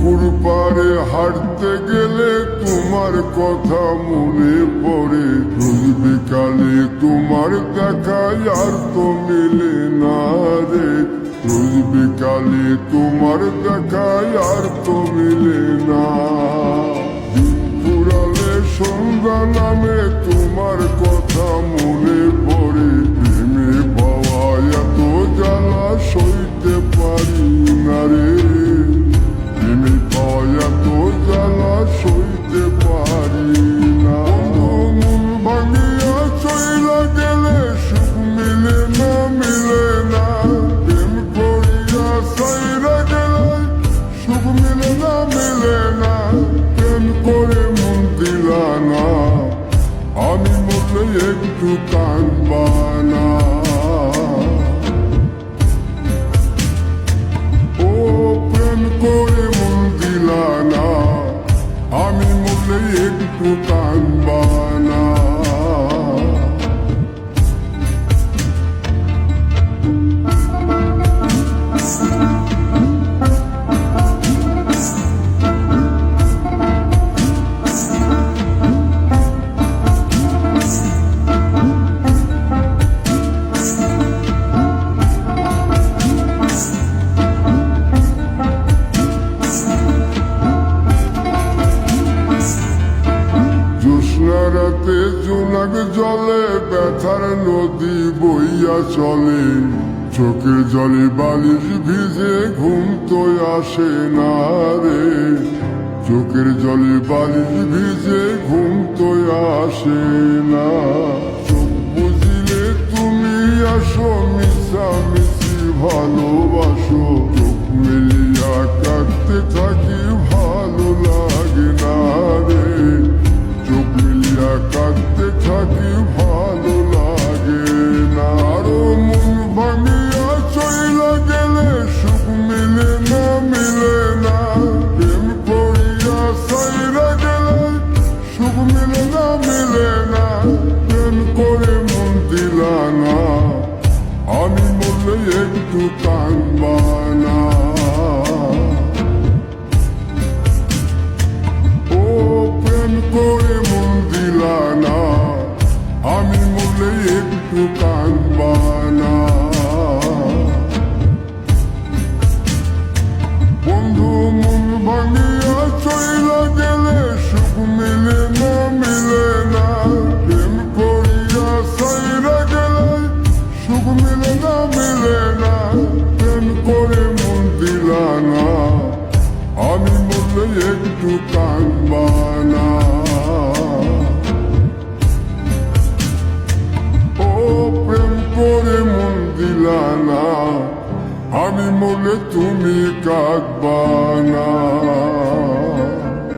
পুকুর পাড়ে হাঁটতে গেলে তোমার কথা মনে পড়ে। রোজ বিকালে তোমার দেখা আর তো মিলে না রে। রোজ বিকালে তোমার দেখা আর তো মিলে না। দিন ফুরালে সন্ধ্যা নামে তোমার কথা মনে পড়ে। প্রেমে পাওয়া এত জ্বালা সইতে পারি না রে। প্রেমে পাওয়া এত জ্বালা সইতে পারি না। মন ভাঙিয়া চইলা গেলে সুখ মিলে না, মিলে না। প্রেম করিয়া সাইরা গেলে সুখ মিলে না, মিলে না। প্রেম করে মন দিলা না, আমি মরলে একটু কাঁদবা না। ও প্রেম করে মন দিলা না, আমি মরলে একটু কাঁদবা না। রাতে জোনাক জলে ব্যথার নদী বইয়া চলে। চোখের জলে বালিশ ভিজে ঘুম তো আসে না রে। চোখের জলে বালিশ ভিজে ঘুম তো আসে না। চোখ বুঝিলে তুমি আসো, মিশামিশি ভালোবাসো। চোখ মিলিয়া কাঁদতে থাকি, ভালো লাগে না রে। চোখ মিলিয়া কাঁদতে থাকি, ভালো লাগে না। আরো মন ভাঙিয়া চইলা গেলে সুখ মিলে না, মিলে না। প্রেম করিয়া সাইরা গেলে সুখ মিলে না, মিলে না। প্রেম করে মন দিলা না, আমি মরলে একটু কাঁদবা না। ও প্রেম করে মন দিলা না, আমি মরলে একটু কাঁদবা না। বন্ধু মন ভাঙিয়া চইলা গেলে সুখ মিলে না, মিলে না। প্রেম করিয়া সাইরা গেলে সুখ মিলে না, মিলে না। প্রেম করে মন দিলা না, আমি মরলে একটু কাঁদবা না। ও প্রেম করে মন দিলা না, আমি মরলে তুমি কাঁদবা না।